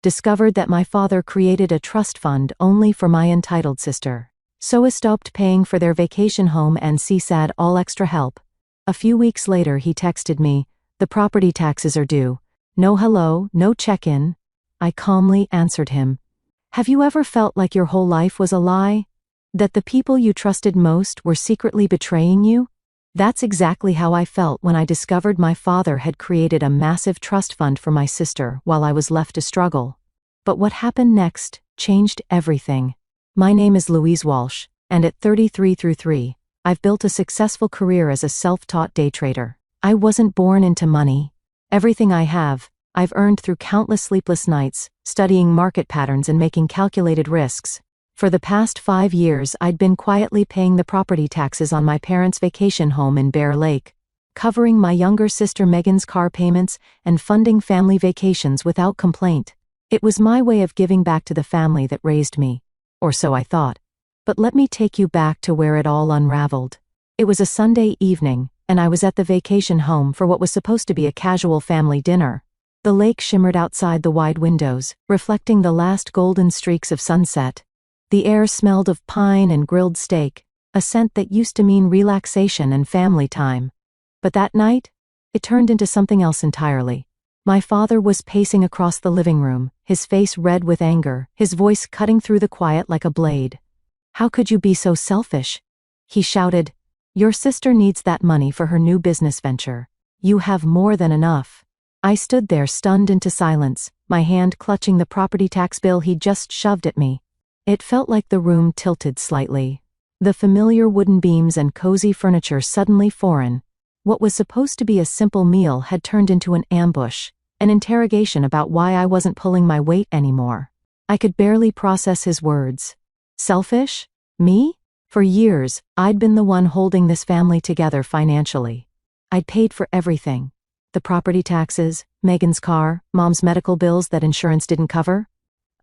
discovered that my father created a trust fund only for my entitled sister. So I stopped paying for their vacation home and CSAD all extra help. A few weeks later he texted me, "The property taxes are due. No hello, no check-in." I calmly answered him, "Have you ever felt like your whole life was a lie? That the people you trusted most were secretly betraying you?" That's exactly how I felt when I discovered my father had created a massive trust fund for my sister while I was left to struggle. But what happened next changed everything. My name is Louise Walsh, and at 33, I've built a successful career as a self-taught day trader. I wasn't born into money. Everything I have, I've earned through countless sleepless nights, studying market patterns and making calculated risks. For the past 5 years, I'd been quietly paying the property taxes on my parents' vacation home in Bear Lake, covering my younger sister Megan's car payments and funding family vacations without complaint. It was my way of giving back to the family that raised me. Or so I thought. But let me take you back to where it all unraveled. It was a Sunday evening, and I was at the vacation home for what was supposed to be a casual family dinner. The lake shimmered outside the wide windows, reflecting the last golden streaks of sunset. The air smelled of pine and grilled steak, a scent that used to mean relaxation and family time. But that night, it turned into something else entirely. My father was pacing across the living room, his face red with anger, his voice cutting through the quiet like a blade. "How could you be so selfish?" he shouted. "Your sister needs that money for her new business venture. You have more than enough." I stood there stunned into silence, my hand clutching the property tax bill he'd just shoved at me. It felt like the room tilted slightly. The familiar wooden beams and cozy furniture suddenly foreign. What was supposed to be a simple meal had turned into an ambush, an interrogation about why I wasn't pulling my weight anymore. I could barely process his words. Selfish? Me? For years, I'd been the one holding this family together financially. I'd paid for everything. The property taxes, Megan's car, Mom's medical bills that insurance didn't cover.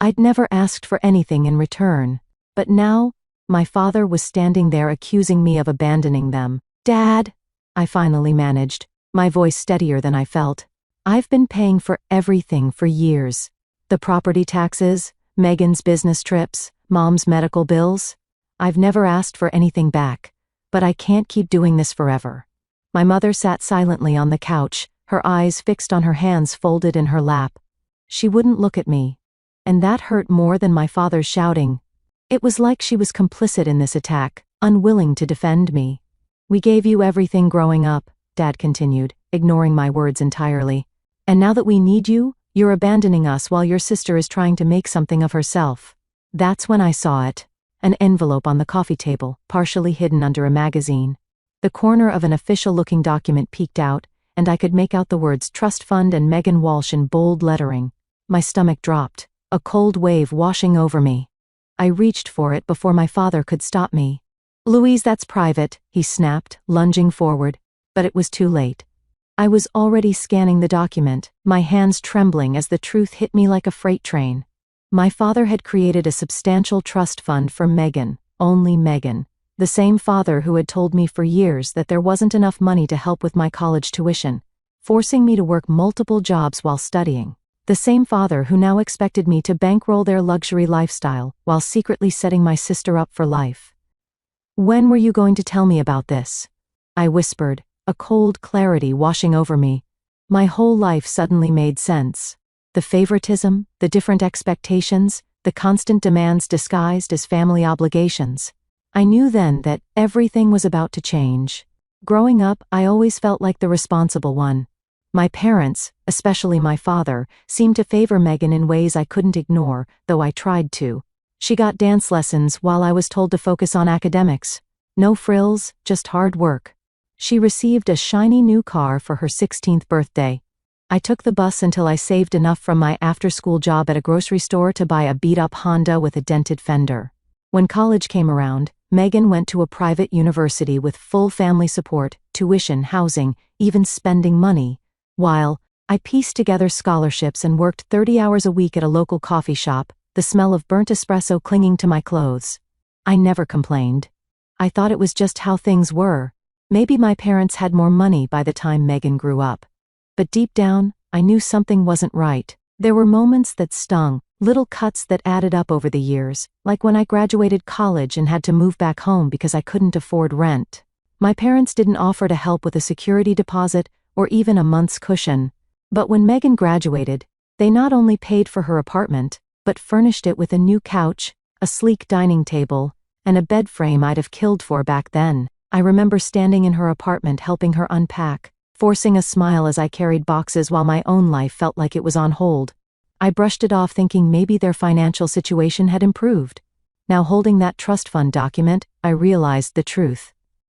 I'd never asked for anything in return. But now, my father was standing there accusing me of abandoning them. "Dad," I finally managed, my voice steadier than I felt. "I've been paying for everything for years. The property taxes, Megan's business trips, Mom's medical bills. I've never asked for anything back. But I can't keep doing this forever." My mother sat silently on the couch, her eyes fixed on her hands folded in her lap. She wouldn't look at me. And that hurt more than my father's shouting. It was like she was complicit in this attack, unwilling to defend me. "We gave you everything growing up," Dad continued, ignoring my words entirely. "And now that we need you, you're abandoning us while your sister is trying to make something of herself." That's when I saw it. An envelope on the coffee table, partially hidden under a magazine. The corner of an official-looking document peeked out, and I could make out the words Trust Fund and Megan Walsh in bold lettering. My stomach dropped, a cold wave washing over me. I reached for it before my father could stop me. "Louise, that's private," he snapped, lunging forward. But it was too late. I was already scanning the document, my hands trembling as the truth hit me like a freight train. My father had created a substantial trust fund for Megan, only Megan. The same father who had told me for years that there wasn't enough money to help with my college tuition, forcing me to work multiple jobs while studying. The same father who now expected me to bankroll their luxury lifestyle while secretly setting my sister up for life. "When were you going to tell me about this?" I whispered, a cold clarity washing over me. My whole life suddenly made sense. The favoritism, the different expectations, the constant demands disguised as family obligations. I knew then that everything was about to change. Growing up, I always felt like the responsible one. My parents, especially my father, seemed to favor Megan in ways I couldn't ignore, though I tried to. She got dance lessons while I was told to focus on academics. No frills, just hard work. She received a shiny new car for her 16th birthday. I took the bus until I saved enough from my after-school job at a grocery store to buy a beat-up Honda with a dented fender. When college came around, Megan went to a private university with full family support, tuition, housing, even spending money. While I pieced together scholarships and worked 30 hours a week at a local coffee shop, the smell of burnt espresso clinging to my clothes. I never complained. I thought it was just how things were. Maybe my parents had more money by the time Megan grew up. But deep down, I knew something wasn't right. There were moments that stung, little cuts that added up over the years, like when I graduated college and had to move back home because I couldn't afford rent. My parents didn't offer to help with a security deposit or even a month's cushion. But when Megan graduated, they not only paid for her apartment, but furnished it with a new couch, a sleek dining table, and a bed frame I'd have killed for back then. I remember standing in her apartment helping her unpack, forcing a smile as I carried boxes while my own life felt like it was on hold. I brushed it off thinking maybe their financial situation had improved. Now holding that trust fund document, I realized the truth.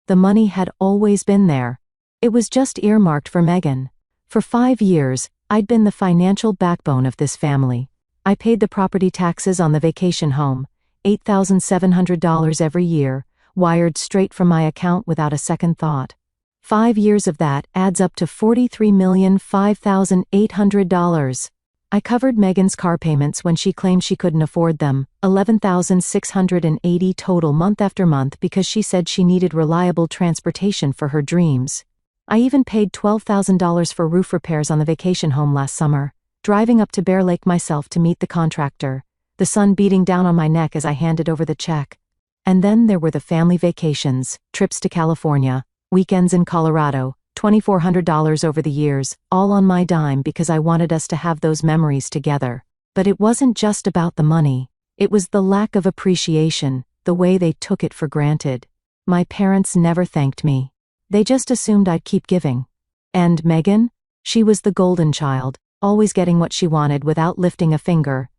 The money had always been there. It was just earmarked for Megan. For 5 years, I'd been the financial backbone of this family. I paid the property taxes on the vacation home, $8,700 every year, wired straight from my account without a second thought. 5 years of that adds up to $43,005,800. I covered Megan's car payments when she claimed she couldn't afford them, $11,680 total month after month because she said she needed reliable transportation for her dreams. I even paid $12,000 for roof repairs on the vacation home last summer, driving up to Bear Lake myself to meet the contractor, the sun beating down on my neck as I handed over the check. And then there were the family vacations, trips to California, weekends in Colorado, $2,400 over the years, all on my dime because I wanted us to have those memories together. But it wasn't just about the money. It was the lack of appreciation, the way they took it for granted. My parents never thanked me. They just assumed I'd keep giving. And Megan? She was the golden child, always getting what she wanted without lifting a finger.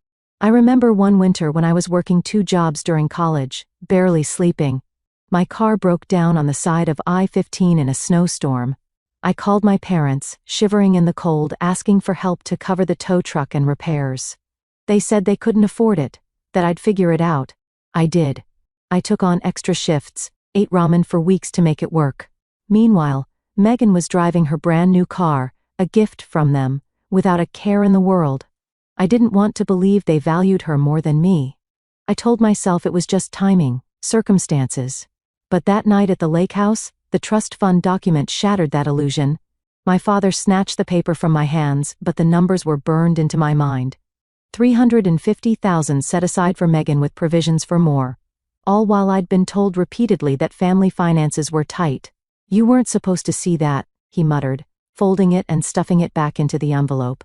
I remember one winter when I was working 2 jobs during college, barely sleeping. My car broke down on the side of I-15 in a snowstorm. I called my parents, shivering in the cold, asking for help to cover the tow truck and repairs. They said they couldn't afford it, that I'd figure it out. I did. I took on extra shifts, ate ramen for weeks to make it work. Meanwhile, Megan was driving her brand new car, a gift from them, without a care in the world. I didn't want to believe they valued her more than me. I told myself it was just timing, circumstances. But that night at the lake house, the trust fund document shattered that illusion. My father snatched the paper from my hands, but the numbers were burned into my mind. $350,000 set aside for Megan with provisions for more. All while I'd been told repeatedly that family finances were tight. "You weren't supposed to see that," he muttered, folding it and stuffing it back into the envelope.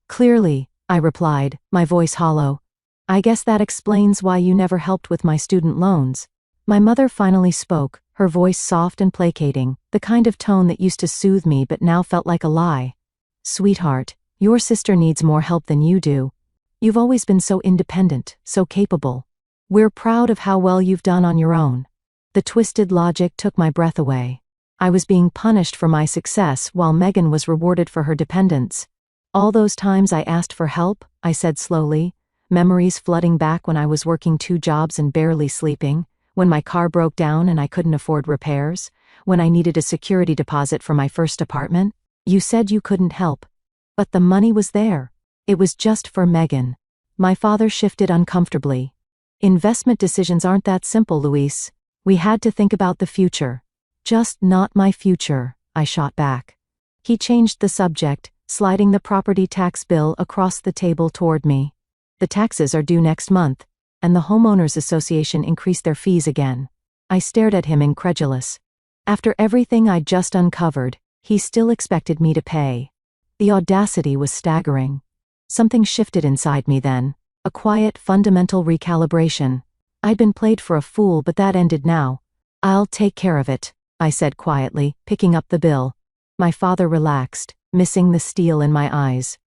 "Clearly," I replied, my voice hollow. "I guess that explains why you never helped with my student loans." My mother finally spoke, her voice soft and placating, the kind of tone that used to soothe me but now felt like a lie. "Sweetheart, your sister needs more help than you do. You've always been so independent, so capable. We're proud of how well you've done on your own." The twisted logic took my breath away. I was being punished for my success while Megan was rewarded for her dependence. "All those times I asked for help," I said slowly, memories flooding back when I was working 2 jobs and barely sleeping. When my car broke down and I couldn't afford repairs, when I needed a security deposit for my first apartment. "You said you couldn't help. But the money was there. It was just for Megan." My father shifted uncomfortably. "Investment decisions aren't that simple, Luis. We had to think about the future." "Just not my future," I shot back. He changed the subject, sliding the property tax bill across the table toward me. "The taxes are due next month, and the Homeowners Association increased their fees again." I stared at him incredulous. After everything I'd just uncovered, he still expected me to pay. The audacity was staggering. Something shifted inside me then, a quiet, fundamental recalibration. I'd been played for a fool, but that ended now. "I'll take care of it," I said quietly, picking up the bill. My father relaxed, missing the steel in my eyes.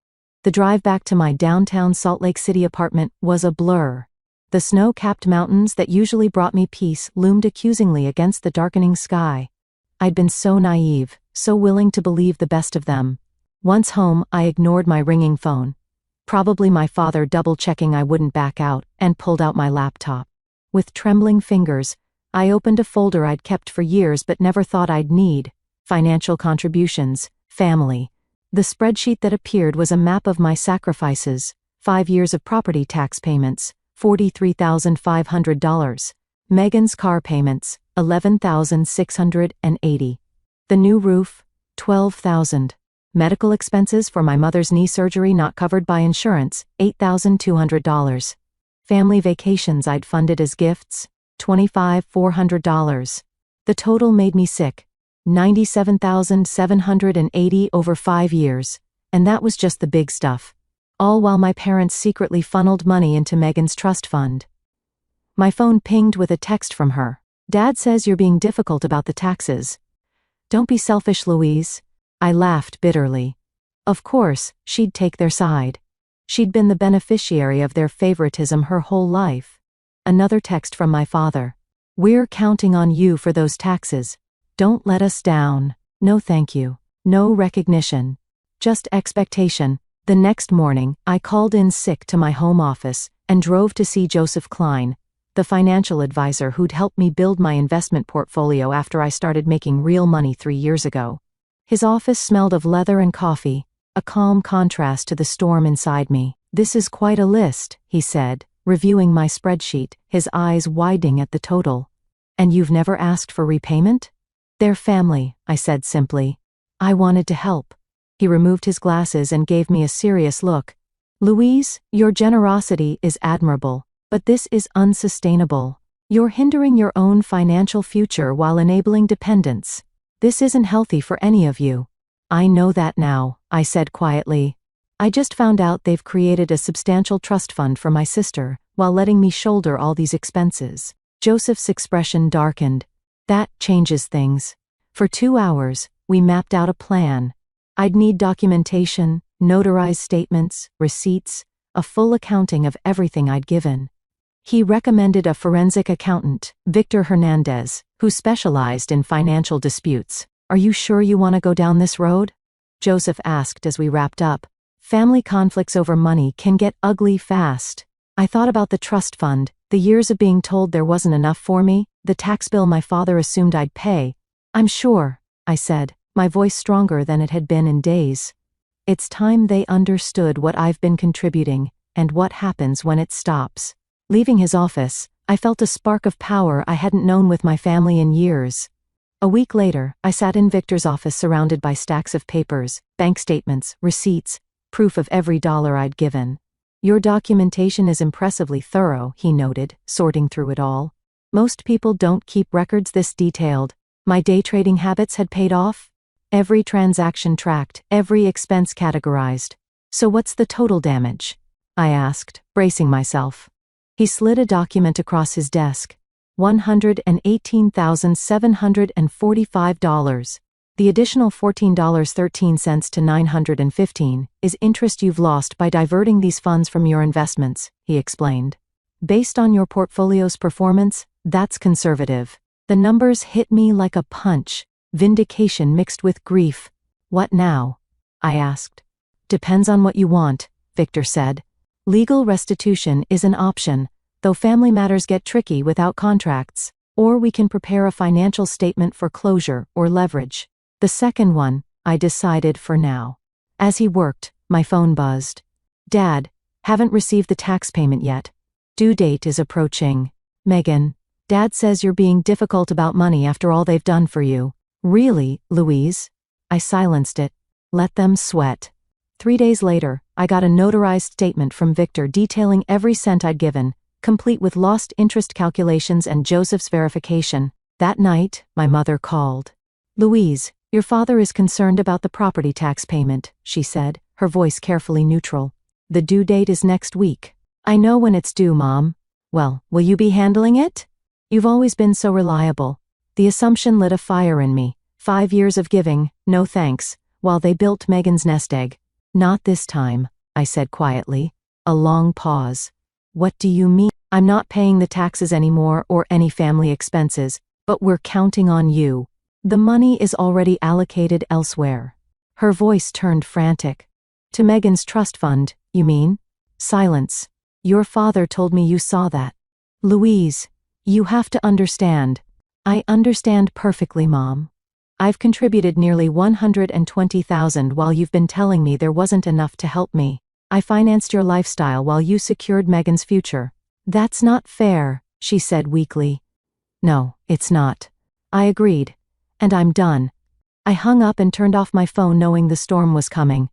The drive back to my downtown Salt Lake City apartment was a blur. The snow-capped mountains that usually brought me peace loomed accusingly against the darkening sky. I'd been so naive, so willing to believe the best of them. Once home, I ignored my ringing phone. Probably my father double-checking I wouldn't back out, and pulled out my laptop. With trembling fingers, I opened a folder I'd kept for years but never thought I'd need: financial contributions, family. The spreadsheet that appeared was a map of my sacrifices: 5 years of property tax payments, $43,500. Megan's car payments, $11,680. The new roof, $12,000. Medical expenses for my mother's knee surgery not covered by insurance, $8,200. Family vacations I'd funded as gifts, $25,400. The total made me sick. $97,780 over 5 years. And that was just the big stuff. All while my parents secretly funneled money into Megan's trust fund. My phone pinged with a text from her. Dad says you're being difficult about the taxes. Don't be selfish, Louise. I laughed bitterly. Of course, she'd take their side. She'd been the beneficiary of their favoritism her whole life. Another text from my father. We're counting on you for those taxes. Don't let us down. No thank you. No recognition. Just expectation. The next morning, I called in sick to my home office and drove to see Joseph Klein, the financial advisor who'd helped me build my investment portfolio after I started making real money 3 years ago. His office smelled of leather and coffee, a calm contrast to the storm inside me. This is quite a list, he said, reviewing my spreadsheet, his eyes widening at the total. And you've never asked for repayment? They're family, I said simply. I wanted to help. He removed his glasses and gave me a serious look. Louise, your generosity is admirable, but this is unsustainable. You're hindering your own financial future while enabling dependence. This isn't healthy for any of you. I know that now, I said quietly. I just found out they've created a substantial trust fund for my sister, while letting me shoulder all these expenses. Joseph's expression darkened. That changes things. For 2 hours, we mapped out a plan. I'd need documentation, notarized statements, receipts, a full accounting of everything I'd given. He recommended a forensic accountant, Victor Hernandez, who specialized in financial disputes. Are you sure you want to go down this road? Joseph asked as we wrapped up. Family conflicts over money can get ugly fast. I thought about the trust fund, the years of being told there wasn't enough for me, the tax bill my father assumed I'd pay. I'm sure, I said, my voice stronger than it had been in days. It's time they understood what I've been contributing, and what happens when it stops. Leaving his office, I felt a spark of power I hadn't known with my family in years. A week later, I sat in Victor's office surrounded by stacks of papers, bank statements, receipts, proof of every dollar I'd given. Your documentation is impressively thorough, he noted, sorting through it all. Most people don't keep records this detailed. My day trading habits had paid off. Every transaction tracked, every expense categorized. So what's the total damage? I asked, bracing myself. He slid a document across his desk. $118,745. The additional $14.13 to $915 is interest you've lost by diverting these funds from your investments, he explained. Based on your portfolio's performance, that's conservative. The numbers hit me like a punch, vindication mixed with grief. What now? I asked. Depends on what you want, Victor said. Legal restitution is an option, though family matters get tricky without contracts, or we can prepare a financial statement for closure or leverage. The second one, I decided for now. As he worked, my phone buzzed. Dad, haven't received the tax payment yet. Due date is approaching. Megan, Dad says you're being difficult about money after all they've done for you. Really, Louise? I silenced it. Let them sweat. 3 days later, I got a notarized statement from Victor detailing every cent I'd given, complete with lost interest calculations and Joseph's verification. That night, my mother called. Louise, your father is concerned about the property tax payment, she said, her voice carefully neutral. The due date is next week. I know when it's due, Mom. Well, will you be handling it? You've always been so reliable. The assumption lit a fire in me. 5 years of giving, no thanks, while they built Megan's nest egg. Not this time, I said quietly. A long pause. What do you mean? I'm not paying the taxes anymore or any family expenses, but we're counting on you. The money is already allocated elsewhere. Her voice turned frantic. To Megan's trust fund, you mean? Silence. Your father told me you saw that. Louise, you have to understand. I understand perfectly, Mom. I've contributed nearly $120,000 while you've been telling me there wasn't enough to help me. I financed your lifestyle while you secured Megan's future. That's not fair, she said weakly. No, it's not. I agreed. And I'm done. I hung up and turned off my phone knowing the storm was coming.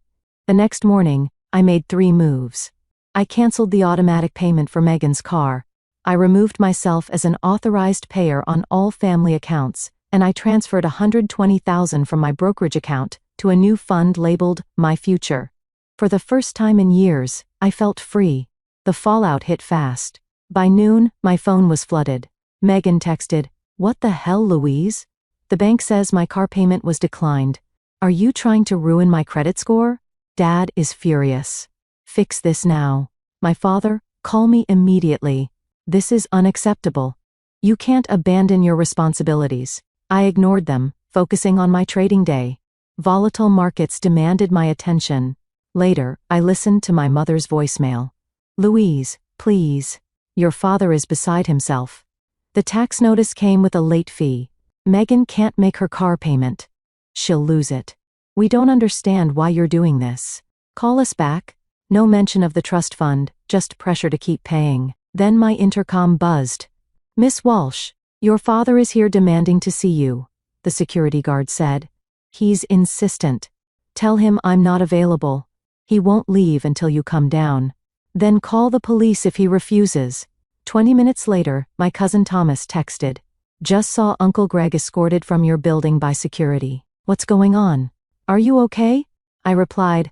The next morning, I made 3 moves. I canceled the automatic payment for Megan's car. I removed myself as an authorized payer on all family accounts, and I transferred $120,000 from my brokerage account to a new fund labeled My Future. For the first time in years, I felt free. The fallout hit fast. By noon, my phone was flooded. Megan texted, "What the hell, Louise? The bank says my car payment was declined. Are you trying to ruin my credit score? Dad is furious. Fix this now. My father, call me immediately. This is unacceptable. You can't abandon your responsibilities." I ignored them, focusing on my trading day. Volatile markets demanded my attention. Later, I listened to my mother's voicemail. "Louise, please. Your father is beside himself. The tax notice came with a late fee. Megan can't make her car payment. She'll lose it. We don't understand why you're doing this. Call us back." No mention of the trust fund, just pressure to keep paying. Then my intercom buzzed. "Miss Walsh, your father is here demanding to see you," the security guard said. "He's insistent. Tell him I'm not available. He won't leave until you come down. Then call the police if he refuses." 20 minutes later, my cousin Thomas texted, "Just saw Uncle Greg escorted from your building by security. What's going on? Are you okay?" I replied,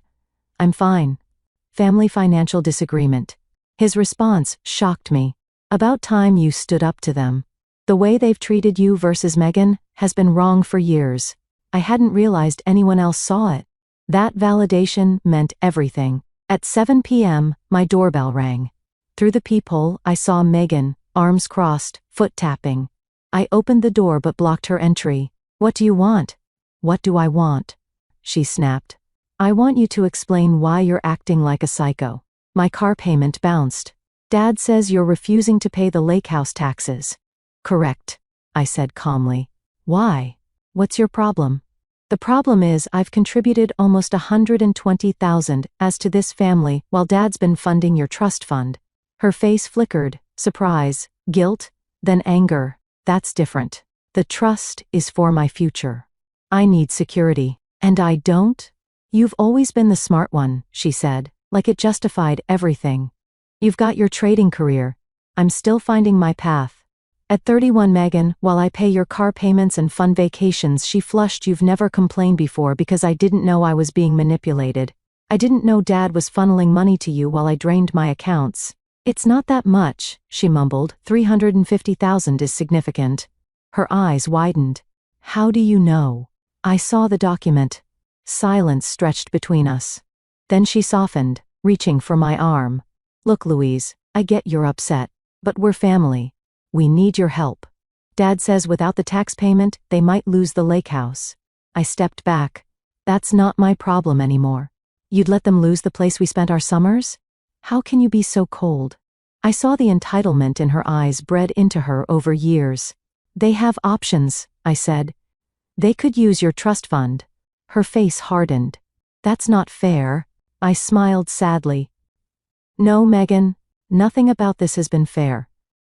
"I'm fine. Family financial disagreement." His response shocked me. "About time you stood up to them. The way they've treated you versus Megan has been wrong for years. I hadn't realized anyone else saw it." That validation meant everything. At 7 p.m., my doorbell rang. Through the peephole, I saw Megan, arms crossed, foot tapping. I opened the door but blocked her entry. "What do you want?" "What do I want?" she snapped. "I want you to explain why you're acting like a psycho. My car payment bounced. Dad says you're refusing to pay the lake house taxes." "Correct," I said calmly. "Why? What's your problem?" "The problem is I've contributed almost $120,000 as to this family while Dad's been funding your trust fund." Her face flickered, surprise, guilt, then anger. "That's different. The trust is for my future. I need security. And I don't?" "You've always been the smart one," she said, like it justified everything. "You've got your trading career. I'm still finding my path." At 31, "Megan, while I pay your car payments and fund vacations," she flushed, "you've never complained before because I didn't know I was being manipulated. I didn't know Dad was funneling money to you while I drained my accounts." "It's not that much," she mumbled. "$350,000 is significant." Her eyes widened. "How do you know?" "I saw the document." Silence stretched between us. Then she softened, reaching for my arm. "Look, Louise, I get you're upset, but we're family. We need your help. Dad says without the tax payment, they might lose the lake house." I stepped back. "That's not my problem anymore. You'd let them lose the place we spent our summers? How can you be so cold?" I saw the entitlement in her eyes bred into her over years. "They have options," I said. "They could use your trust fund." Her face hardened. "That's not fair." I smiled sadly. "No, Megan, nothing about this has been fair."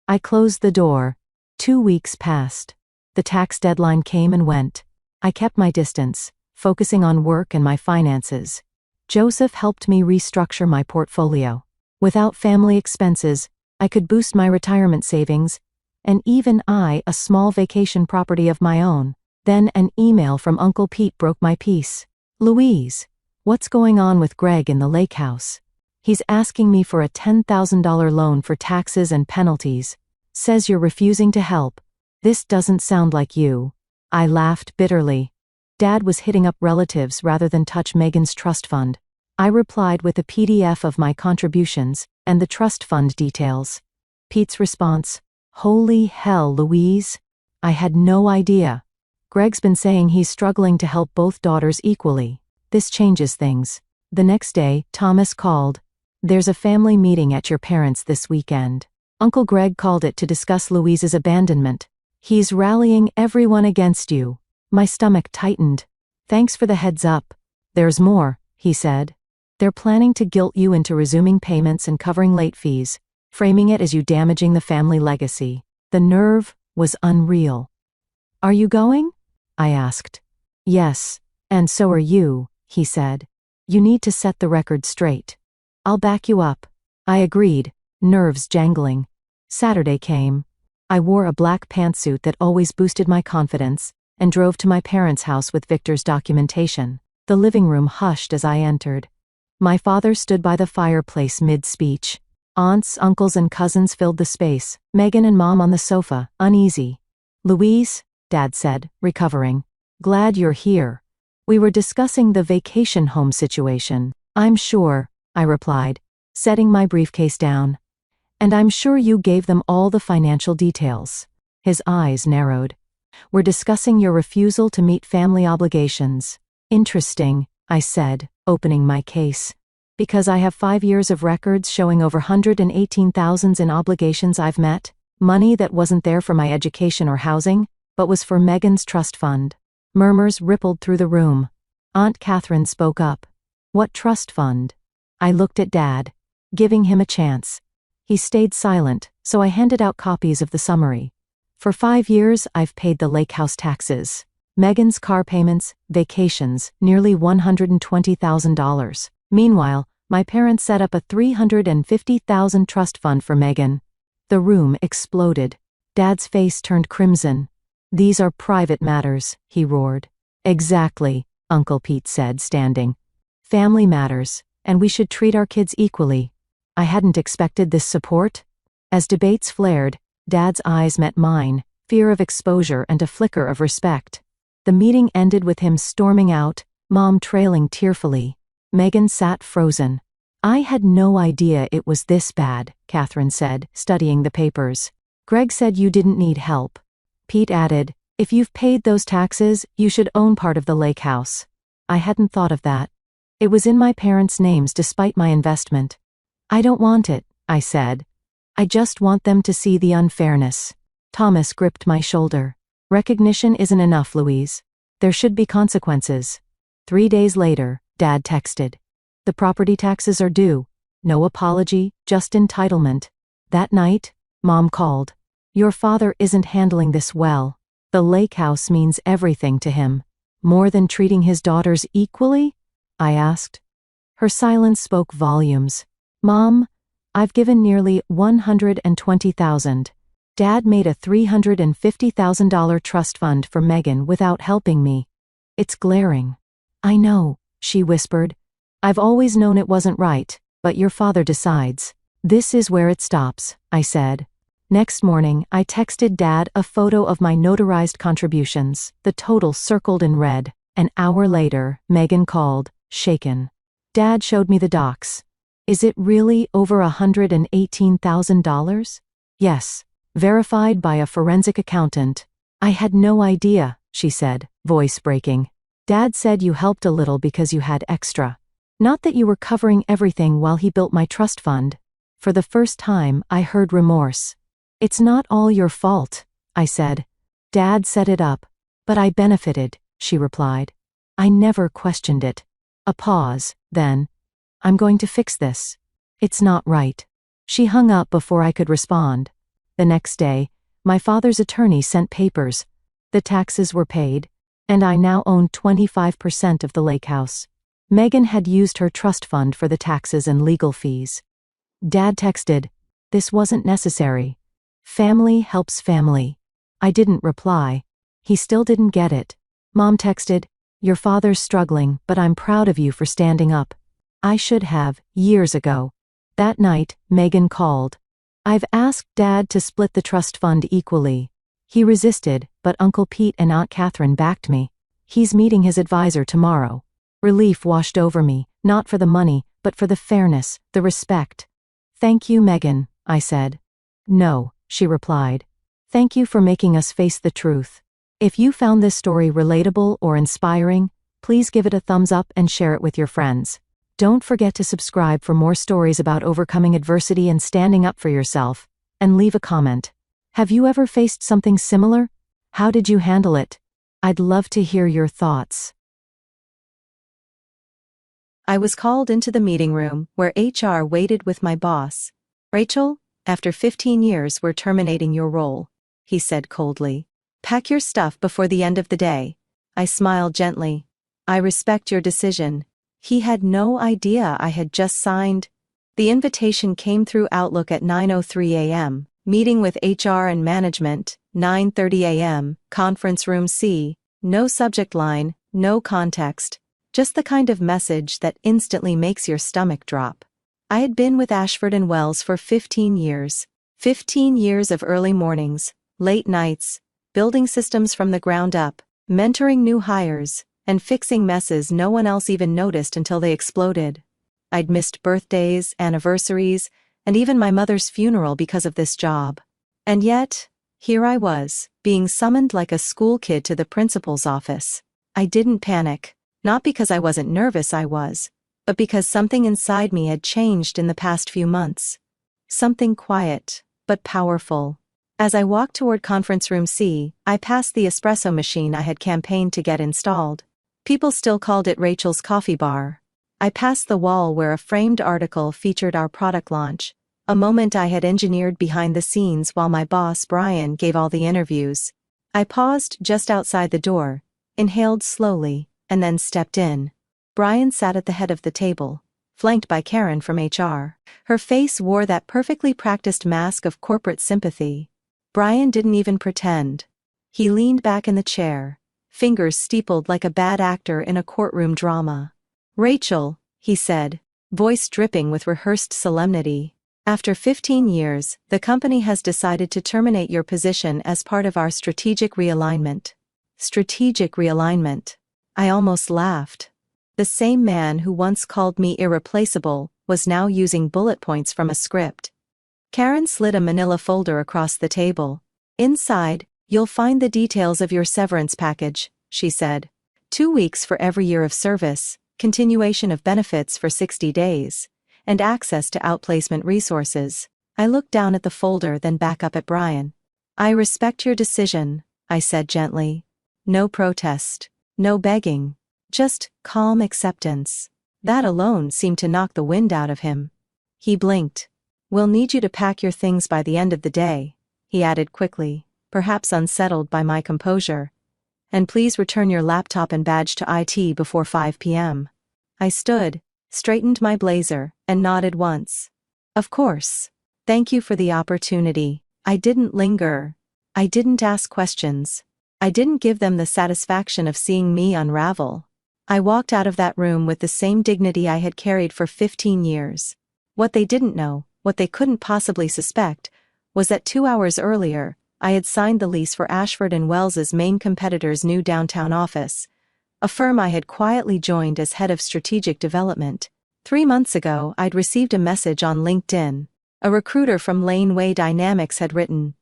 I closed the door. 2 weeks passed. The tax deadline came and went. I kept my distance, focusing on work and my finances. Joseph helped me restructure my portfolio. Without family expenses, I could boost my retirement savings, and even a small vacation property of my own. Then an email from Uncle Pete broke my peace. "Louise, what's going on with Greg in the lake house? He's asking me for a $10,000 loan for taxes and penalties. Says you're refusing to help. This doesn't sound like you." I laughed bitterly. Dad was hitting up relatives rather than touch Megan's trust fund. I replied with a PDF of my contributions and the trust fund details. Pete's response, "Holy hell, Louise. I had no idea. Greg's been saying he's struggling to help both daughters equally. This changes things." The next day, Thomas called. "There's a family meeting at your parents' this weekend. Uncle Greg called it to discuss Louise's abandonment. He's rallying everyone against you." My stomach tightened. "Thanks for the heads up. There's more," he said. "They're planning to guilt you into resuming payments and covering late fees, framing it as you damaging the family legacy." The nerve was unreal. "Are you going?" I asked. Yes, and so are you, he said. You need to set the record straight. I'll back you up. I agreed, nerves jangling. Saturday came. I wore a black pantsuit that always boosted my confidence, and drove to my parents' house with Victor's documentation. The living room hushed as I entered. My father stood by the fireplace mid-speech. Aunts, uncles, and cousins filled the space, Megan and Mom on the sofa, uneasy. Louise, Dad said, recovering. Glad you're here. We were discussing the vacation home situation. I'm sure, I replied, setting my briefcase down. And I'm sure you gave them all the financial details. His eyes narrowed. We're discussing your refusal to meet family obligations. Interesting, I said, opening my case. Because I have 5 years of records showing over $118,000 in obligations I've met, money that wasn't there for my education or housing, but was for Megan's trust fund. Murmurs rippled through the room. Aunt Catherine spoke up. What trust fund? I looked at Dad, giving him a chance. He stayed silent, so I handed out copies of the summary. For 5 years, I've paid the lake house taxes, Megan's car payments, vacations, nearly $120,000. Meanwhile, my parents set up a $350,000 trust fund for Megan. The room exploded. Dad's face turned crimson. These are private matters, he roared. Exactly, Uncle Pete said, standing. Family matters, and we should treat our kids equally. I hadn't expected this support. As debates flared, Dad's eyes met mine, fear of exposure and a flicker of respect. The meeting ended with him storming out, Mom trailing tearfully. Megan sat frozen. I had no idea it was this bad, Catherine said, studying the papers. Greg said you didn't need help. Pete added, if you've paid those taxes, you should own part of the lake house. I hadn't thought of that. It was in my parents' names despite my investment. I don't want it, I said. I just want them to see the unfairness. Thomas gripped my shoulder. Recognition isn't enough, Louise. There should be consequences. 3 days later, Dad texted. The property taxes are due. No apology, just entitlement. That night, Mom called. Your father isn't handling this well. The lake house means everything to him. More than treating his daughters equally? I asked. Her silence spoke volumes. Mom, I've given nearly $120,000. Dad made a $350,000 trust fund for Megan without helping me. It's glaring. I know, she whispered. I've always known it wasn't right, but your father decides. This is where it stops, I said. Next morning, I texted Dad a photo of my notarized contributions, the total circled in red. An hour later, Megan called, shaken. Dad showed me the docs. Is it really over $118,000? Yes. Verified by a forensic accountant. I had no idea, she said, voice breaking. Dad said you helped a little because you had extra. Not that you were covering everything while he built my trust fund. For the first time, I heard remorse. It's not all your fault, I said. Dad set it up. But I benefited, she replied. I never questioned it. A pause, then. I'm going to fix this. It's not right. She hung up before I could respond. The next day, my father's attorney sent papers. The taxes were paid, and I now owned 25% of the lake house. Megan had used her trust fund for the taxes and legal fees. Dad texted, this wasn't necessary. Family helps family. I didn't reply. He still didn't get it. Mom texted, your father's struggling, but I'm proud of you for standing up. I should have, years ago. That night, Megan called. I've asked Dad to split the trust fund equally. He resisted, but Uncle Pete and Aunt Catherine backed me. He's meeting his advisor tomorrow. Relief washed over me, not for the money, but for the fairness, the respect. Thank you, Megan, I said. No, she replied. Thank you for making us face the truth. If you found this story relatable or inspiring, please give it a thumbs up and share it with your friends. Don't forget to subscribe for more stories about overcoming adversity and standing up for yourself, and leave a comment. Have you ever faced something similar? How did you handle it? I'd love to hear your thoughts. I was called into the meeting room where HR waited with my boss. Rachel, after 15 years we're terminating your role, he said coldly. Pack your stuff before the end of the day. I smiled gently. I respect your decision. He had no idea I had just signed. The invitation came through Outlook at 9:03 a.m., meeting with HR and management, 9:30 a.m., conference room C, no subject line, no context, just the kind of message that instantly makes your stomach drop. I had been with Ashford and Wells for 15 years. 15 years of early mornings, late nights, building systems from the ground up, mentoring new hires, and fixing messes no one else even noticed until they exploded. I'd missed birthdays, anniversaries, and even my mother's funeral because of this job. And yet, here I was, being summoned like a school kid to the principal's office. I didn't panic, not because I wasn't nervous, I was, but because something inside me had changed in the past few months. Something quiet, but powerful. As I walked toward conference room C, I passed the espresso machine I had campaigned to get installed. People still called it Rachel's coffee bar. I passed the wall where a framed article featured our product launch, a moment I had engineered behind the scenes while my boss Brian gave all the interviews. I paused just outside the door, inhaled slowly, and then stepped in. Brian sat at the head of the table, flanked by Karen from HR. Her face wore that perfectly practiced mask of corporate sympathy. Brian didn't even pretend. He leaned back in the chair, fingers steepled like a bad actor in a courtroom drama. "Rachel," he said, voice dripping with rehearsed solemnity, "after 15 years, the company has decided to terminate your position as part of our strategic realignment." Strategic realignment. I almost laughed. The same man who once called me irreplaceable was now using bullet points from a script. Karen slid a manila folder across the table. "Inside, you'll find the details of your severance package," she said. 2 weeks for every year of service, continuation of benefits for 60 days, and access to outplacement resources. I looked down at the folder, then back up at Brian. "I respect your decision," I said gently. No protest, no begging, just calm acceptance. That alone seemed to knock the wind out of him. He blinked. "We'll need you to pack your things by the end of the day," he added quickly, perhaps unsettled by my composure. "And please return your laptop and badge to IT before 5 p.m. I stood, straightened my blazer, and nodded once. "Of course. Thank you for the opportunity." I didn't linger. I didn't ask questions. I didn't give them the satisfaction of seeing me unravel. I walked out of that room with the same dignity I had carried for 15 years. What they didn't know, what they couldn't possibly suspect, was that 2 hours earlier, I had signed the lease for Ashford and Wells's main competitor's new downtown office, a firm I had quietly joined as head of strategic development. 3 months ago, I'd received a message on LinkedIn. A recruiter from Laneway Dynamics had written,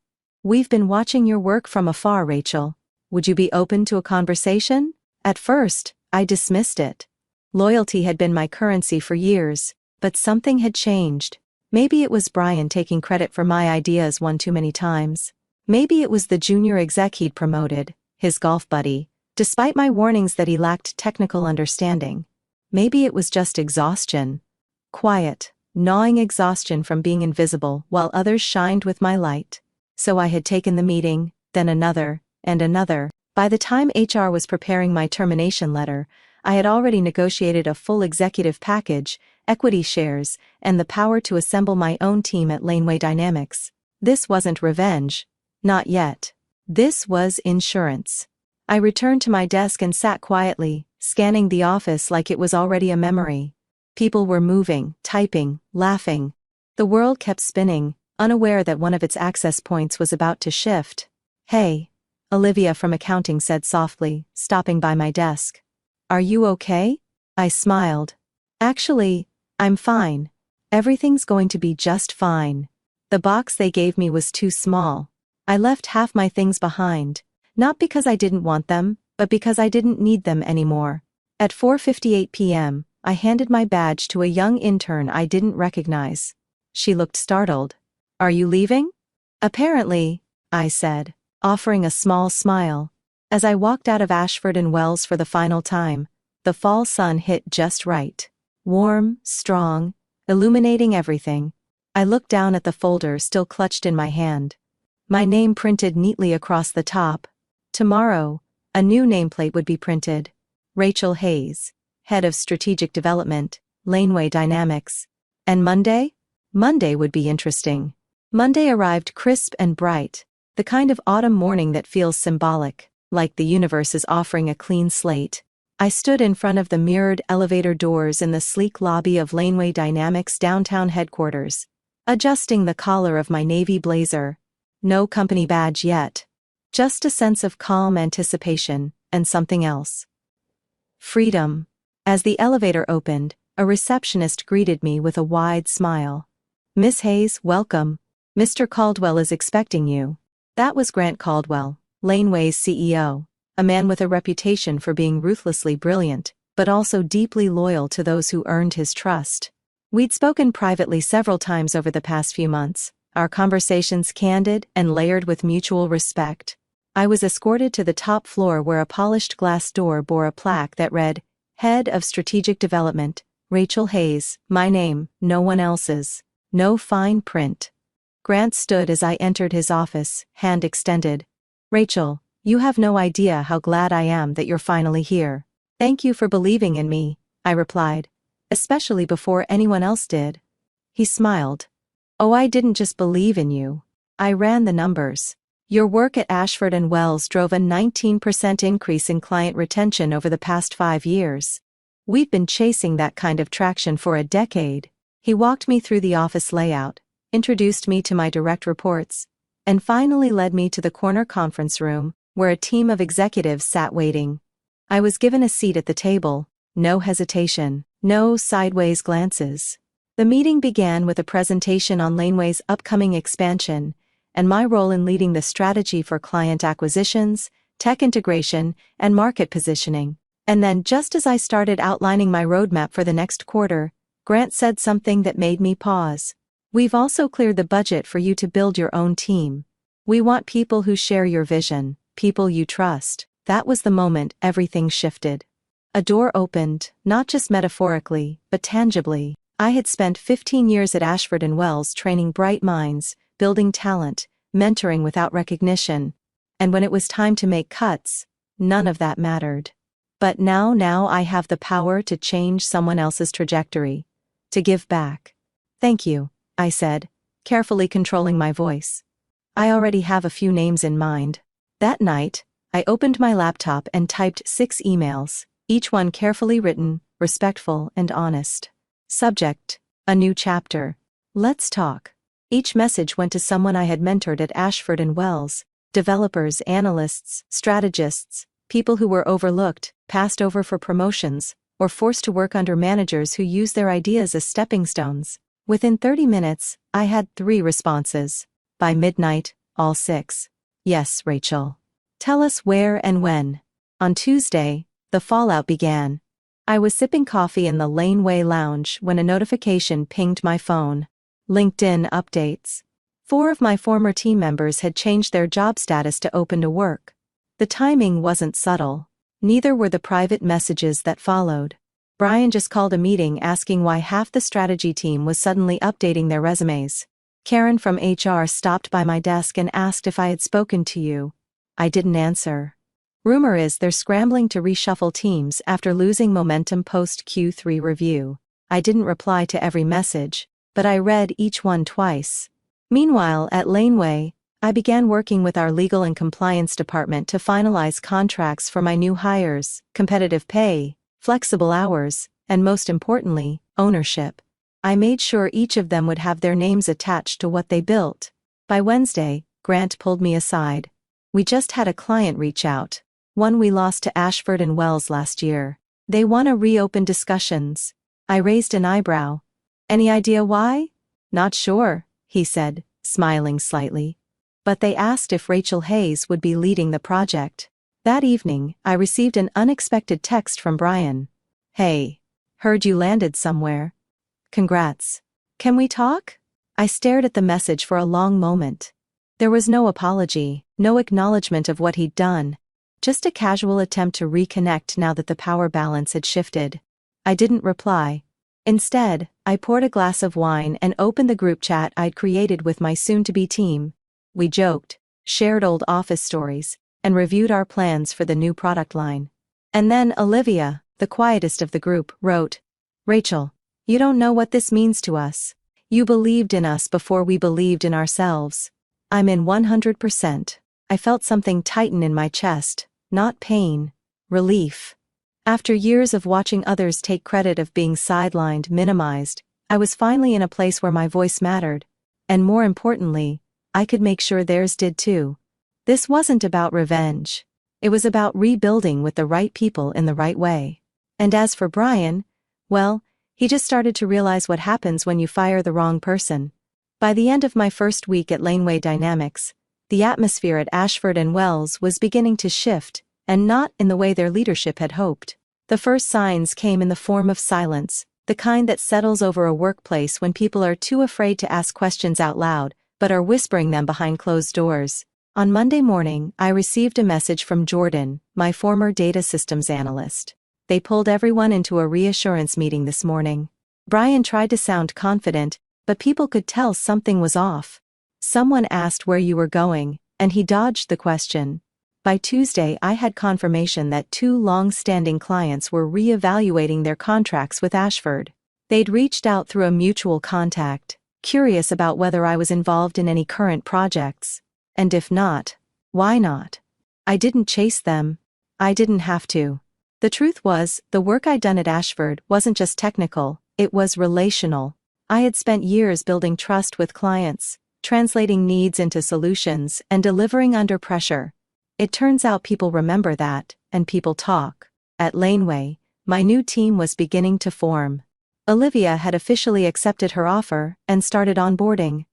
"We've been watching your work from afar, Rachel. Would you be open to a conversation?" At first, I dismissed it. Loyalty had been my currency for years, but something had changed. Maybe it was Brian taking credit for my ideas one too many times. Maybe it was the junior exec he'd promoted, his golf buddy, despite my warnings that he lacked technical understanding. Maybe it was just exhaustion. Quiet, gnawing exhaustion from being invisible while others shined with my light. So I had taken the meeting, then another, and another. By the time HR was preparing my termination letter, I had already negotiated a full executive package, equity shares, and the power to assemble my own team at Laneway Dynamics. This wasn't revenge. Not yet. This was insurance. I returned to my desk and sat quietly, scanning the office like it was already a memory. People were moving, typing, laughing. The world kept spinning, unaware that one of its access points was about to shift. "Hey," Olivia from accounting said softly, stopping by my desk. "Are you okay?" I smiled. "Actually, I'm fine. Everything's going to be just fine." The box they gave me was too small. I left half my things behind, not because I didn't want them, but because I didn't need them anymore. At 4:58 p.m., I handed my badge to a young intern I didn't recognize. She looked startled. "Are you leaving?" "Apparently," I said, offering a small smile. As I walked out of Ashford and Wells for the final time, the fall sun hit just right. Warm, strong, illuminating everything. I looked down at the folder still clutched in my hand. My name printed neatly across the top. "Tomorrow, A new nameplate would be printed. Rachel Hayes, Head of Strategic Development, Laneway Dynamics. And Monday? Monday would be interesting. Monday arrived crisp and bright, the kind of autumn morning that feels symbolic, like the universe is offering a clean slate. I stood in front of the mirrored elevator doors in the sleek lobby of Laneway Dynamics downtown headquarters, adjusting the collar of my navy blazer. No company badge yet. Just a sense of calm anticipation, and something else. Freedom. As the elevator opened, a receptionist greeted me with a wide smile. "Miss Hayes, welcome. Mr. Caldwell is expecting you." That was Grant Caldwell, Laneway's CEO, a man with a reputation for being ruthlessly brilliant, but also deeply loyal to those who earned his trust. We'd spoken privately several times over the past few months, our conversations candid and layered with mutual respect. I was escorted to the top floor where a polished glass door bore a plaque that read, "Head of Strategic Development, Rachel Hayes, my name, no one else's." No fine print. Grant stood as I entered his office, hand extended. "Rachel, you have no idea how glad I am that you're finally here. Thank you for believing in me," I replied, "especially before anyone else did." He smiled. "Oh, I didn't just believe in you. I ran the numbers. Your work at Ashford & Wells drove a 19% increase in client retention over the past 5 years. We've been chasing that kind of traction for a decade." He walked me through the office layout, introduced me to my direct reports, and finally led me to the corner conference room, where a team of executives sat waiting. I was given a seat at the table, no hesitation, no sideways glances. The meeting began with a presentation on Laneway's upcoming expansion, and my role in leading the strategy for client acquisitions, tech integration, and market positioning. And then, just as I started outlining my roadmap for the next quarter, Grant said something that made me pause. "We've also cleared the budget for you to build your own team. We want people who share your vision, people you trust." That was the moment everything shifted. A door opened, not just metaphorically, but tangibly. I had spent 15 years at Ashford & Wells training bright minds, building talent, mentoring without recognition. And when it was time to make cuts, none of that mattered. But now I have the power to change someone else's trajectory. To give back. "Thank you," I said, carefully controlling my voice. "I already have a few names in mind." That night, I opened my laptop and typed 6 emails, each one carefully written, respectful and honest. Subject: a new chapter. Let's talk. Each message went to someone I had mentored at Ashford & Wells, developers, analysts, strategists, people who were overlooked, passed over for promotions, or forced to work under managers who used their ideas as stepping stones. Within 30 minutes, I had 3 responses. By midnight, all 6. "Yes, Rachel. Tell us where and when." On Tuesday, the fallout began. I was sipping coffee in the Laneway lounge when a notification pinged my phone. LinkedIn updates. 4 of my former team members had changed their job status to open to work. The timing wasn't subtle. Neither were the private messages that followed. Brian just called a meeting asking why half the strategy team was suddenly updating their resumes. Karen from HR stopped by my desk and asked if I had spoken to you. I didn't answer. Rumor is they're scrambling to reshuffle teams after losing momentum post Q3 review. I didn't reply to every message, but I read each one twice. Meanwhile, at Laneway, I began working with our legal and compliance department to finalize contracts for my new hires, competitive pay, flexible hours, and most importantly, ownership. I made sure each of them would have their names attached to what they built. By Wednesday, Grant pulled me aside. "We just had a client reach out. One we lost to Ashford & Wells last year. They want to reopen discussions." I raised an eyebrow. "Any idea why?" "Not sure," he said, smiling slightly. "But they asked if Rachel Hayes would be leading the project." That evening, I received an unexpected text from Brian. "Hey. Heard you landed somewhere. Congrats. Can we talk?" I stared at the message for a long moment. There was no apology, no acknowledgement of what he'd done. Just a casual attempt to reconnect now that the power balance had shifted. I didn't reply. Instead, I poured a glass of wine and opened the group chat I'd created with my soon-to-be team. We joked, shared old office stories, and reviewed our plans for the new product line. And then Olivia, the quietest of the group, wrote, "Rachel, you don't know what this means to us. You believed in us before we believed in ourselves." I'm in 100%. I felt something tighten in my chest, not pain, relief. After years of watching others take credit of being sidelined, minimized, I was finally in a place where my voice mattered. And more importantly, I could make sure theirs did too. This wasn't about revenge. It was about rebuilding with the right people in the right way. And as for Brian, well, he just started to realize what happens when you fire the wrong person. By the end of my first week at Laneway Dynamics, the atmosphere at Ashford and Wells was beginning to shift, and not in the way their leadership had hoped. The first signs came in the form of silence, the kind that settles over a workplace when people are too afraid to ask questions out loud, but are whispering them behind closed doors. On Monday morning, I received a message from Jordan, my former data systems analyst. They pulled everyone into a reassurance meeting this morning. Brian tried to sound confident, but people could tell something was off. Someone asked where you were going, and he dodged the question. By Tuesday, I had confirmation that 2 long-standing clients were re-evaluating their contracts with Ashford. They'd reached out through a mutual contact, curious about whether I was involved in any current projects. And if not, why not? I didn't chase them. I didn't have to. The truth was, the work I'd done at Ashford wasn't just technical, it was relational. I had spent years building trust with clients, translating needs into solutions, and delivering under pressure. It turns out people remember that, and people talk. At Laneway, my new team was beginning to form. Olivia had officially accepted her offer and started onboarding.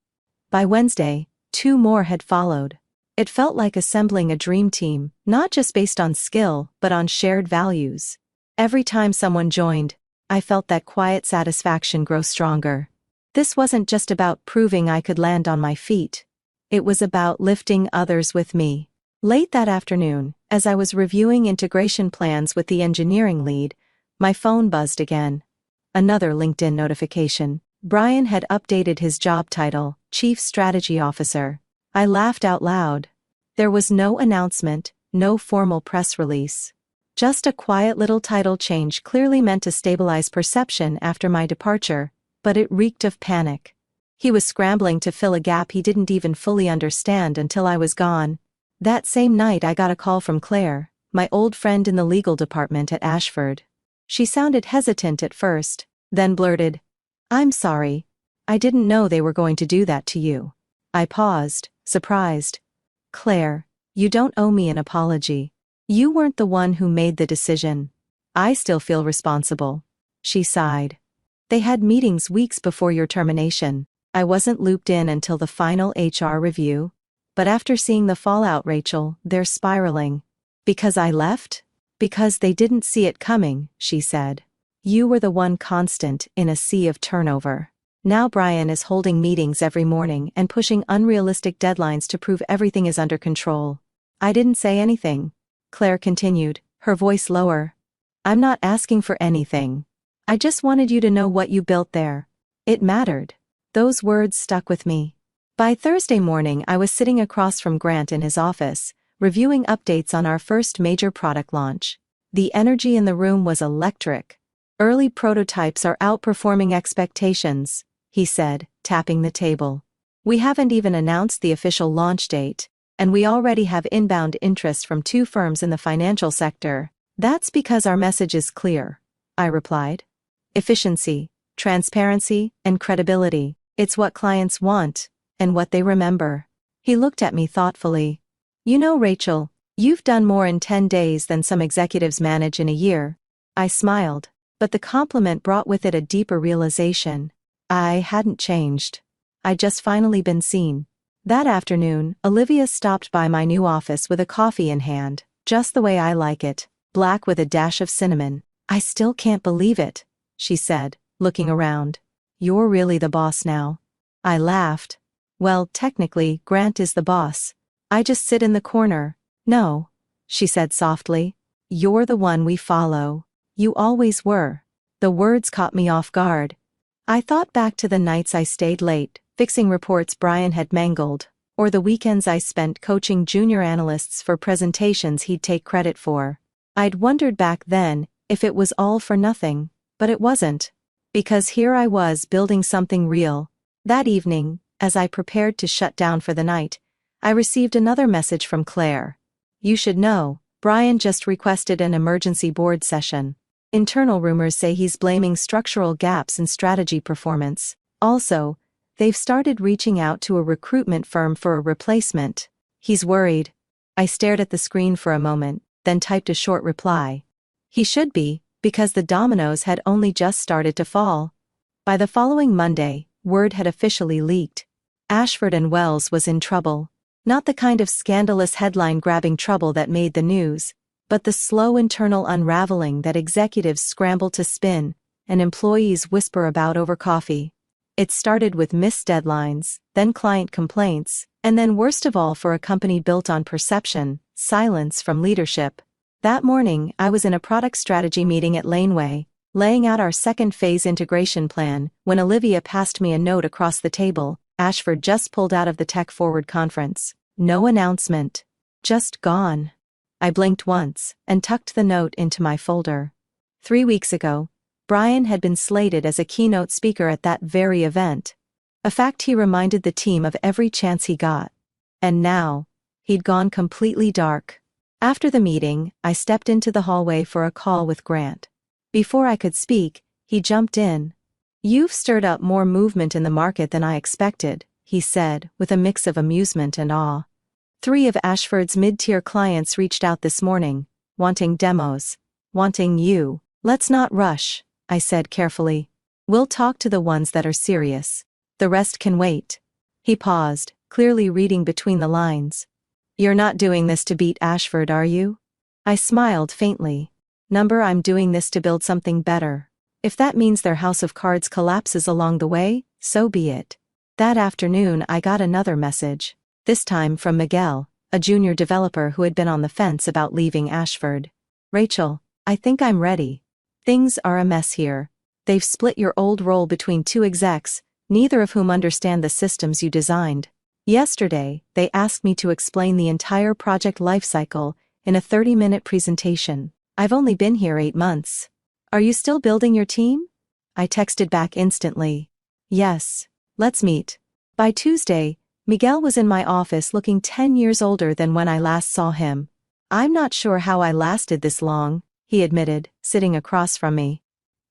By Wednesday, 2 more had followed. It felt like assembling a dream team, not just based on skill, but on shared values. Every time someone joined, I felt that quiet satisfaction grow stronger. This wasn't just about proving I could land on my feet. It was about lifting others with me. Late that afternoon, as I was reviewing integration plans with the engineering lead, my phone buzzed again. Another LinkedIn notification. Brian had updated his job title, Chief Strategy Officer. I laughed out loud. There was no announcement, no formal press release. Just a quiet little title change clearly meant to stabilize perception after my departure, but it reeked of panic. He was scrambling to fill a gap he didn't even fully understand until I was gone. That same night I got a call from Claire, my old friend in the legal department at Ashford. She sounded hesitant at first, then blurted, "I'm sorry. I didn't know they were going to do that to you." I paused, surprised. "Claire, you don't owe me an apology. You weren't the one who made the decision. I still feel responsible." She sighed. "They had meetings weeks before your termination. I wasn't looped in until the final HR review. But after seeing the fallout, Rachel, they're spiraling." "Because I left?" "Because they didn't see it coming," she said. "You were the one constant in a sea of turnover. Now Brian is holding meetings every morning and pushing unrealistic deadlines to prove everything is under control." "I didn't say anything," Claire continued, her voice lower. "I'm not asking for anything. I just wanted you to know what you built there. It mattered." Those words stuck with me. By Thursday morning I was sitting across from Grant in his office, reviewing updates on our first major product launch. The energy in the room was electric. "Early prototypes are outperforming expectations," he said, tapping the table. "We haven't even announced the official launch date, and we already have inbound interest from 2 firms in the financial sector. That's because our message is clear," I replied. "Efficiency, transparency, and credibility. It's what clients want, and what they remember." He looked at me thoughtfully. "You know, Rachel, you've done more in 10 days than some executives manage in a year." I smiled, but the compliment brought with it a deeper realization. I hadn't changed. I'd just finally been seen. That afternoon, Olivia stopped by my new office with a coffee in hand, just the way I like it, black with a dash of cinnamon. "I still can't believe it," she said, looking around. "You're really the boss now." I laughed. "Well, technically, Grant is the boss. I just sit in the corner." "No," she said softly. "You're the one we follow. You always were." The words caught me off guard. I thought back to the nights I stayed late, fixing reports Brian had mangled, Or the weekends I spent coaching junior analysts for presentations he'd take credit for. I'd wondered back then if it was all for nothing, but it wasn't. Because here I was building something real. That evening, as I prepared to shut down for the night, I received another message from Claire. You should know, Brian just requested an emergency board session. Internal rumors say he's blaming structural gaps in strategy performance. Also, they've started reaching out to a recruitment firm for a replacement. He's worried. I stared at the screen for a moment, then typed a short reply. He should be, because the dominoes had only just started to fall. By the following Monday, word had officially leaked. Ashford and Wells was in trouble. Not the kind of scandalous headline-grabbing trouble that made the news, but the slow internal unraveling that executives scramble to spin, and employees whisper about over coffee. It started with missed deadlines, then client complaints, and then worst of all for a company built on perception, silence from leadership. That morning, I was in a product strategy meeting at Laneway, laying out our second phase integration plan, when Olivia passed me a note across the table. Ashford just pulled out of the Tech Forward conference. No announcement. Just gone. I blinked once, and tucked the note into my folder. 3 weeks ago, Brian had been slated as a keynote speaker at that very event. A fact he reminded the team of every chance he got. And now, he'd gone completely dark. After the meeting, I stepped into the hallway for a call with Grant. Before I could speak, he jumped in. You've stirred up more movement in the market than I expected, he said, with a mix of amusement and awe. 3 of Ashford's mid-tier clients reached out this morning, wanting demos. Wanting you. Let's not rush, I said carefully. We'll talk to the ones that are serious. The rest can wait. He paused, clearly reading between the lines. You're not doing this to beat Ashford, are you? I smiled faintly. I'm doing this to build something better. If that means their house of cards collapses along the way, so be it. That afternoon I got another message. This time from Miguel, a junior developer who had been on the fence about leaving Ashford. Rachel, I think I'm ready. Things are a mess here. They've split your old role between 2 execs, neither of whom understand the systems you designed. Yesterday, they asked me to explain the entire project lifecycle in a 30-minute presentation. I've only been here 8 months. Are you still building your team? I texted back instantly. Yes. Let's meet. By Tuesday, Miguel was in my office looking 10 years older than when I last saw him. I'm not sure how I lasted this long, he admitted, sitting across from me.